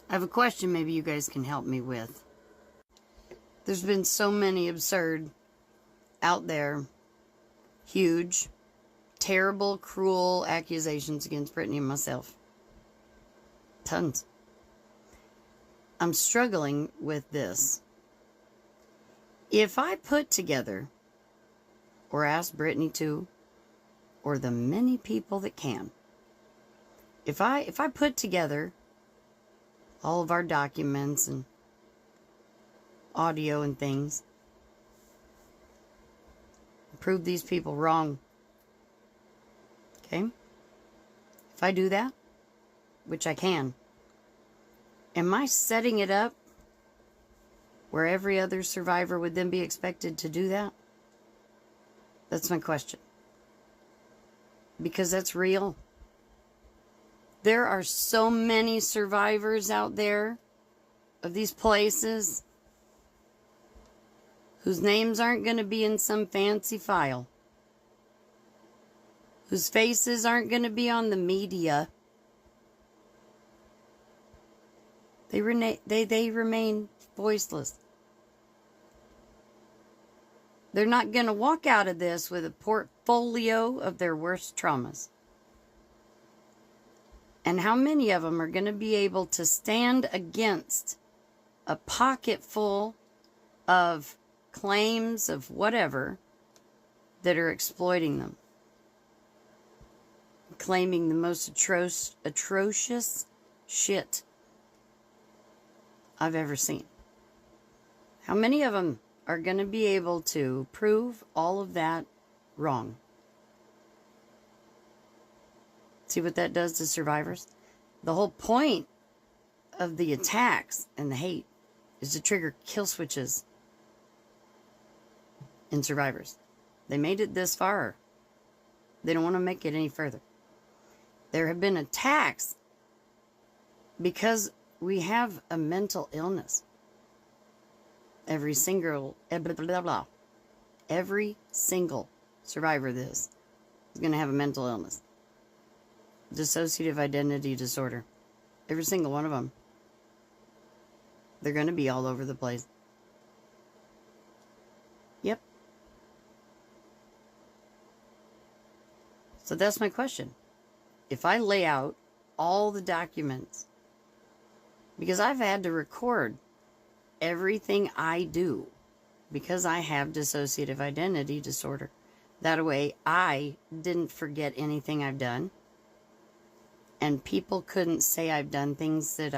I have a question maybe you guys can help me with. There's been so many absurd, out there, huge, terrible, cruel accusations against Brittany and myself. Tons. I'm struggling with this. If I put together, or ask Brittany to, or the many people that can, if I put together all of our documents and audio and things, prove these people wrong, okay? If I do that, which I can, am I setting it up where every other survivor would then be expected to do that? That's my question. Because that's real. There are so many survivors out there of these places whose names aren't going to be in some fancy file, whose faces aren't going to be on the media. They remain voiceless. They're not going to walk out of this with a portfolio of their worst traumas. And how many of them are going to be able to stand against a pocket full of claims of whatever that are exploiting them, claiming the most atrocious shit I've ever seen? How many of them are going to be able to prove all of that wrong? See what that does to survivors? The whole point of the attacks and the hate is to trigger kill switches in survivors. They made it this far. They don't want to make it any further. There have been attacks because we have a mental illness. Every single survivor of this is going to have a mental illness. Dissociative identity disorder. Every single one of them. They're going to be all over the place. Yep. So that's my question. If I lay out all the documents, because I've had to record everything I do because I have dissociative identity disorder. That way I didn't forget anything I've done. And people couldn't say I've done things that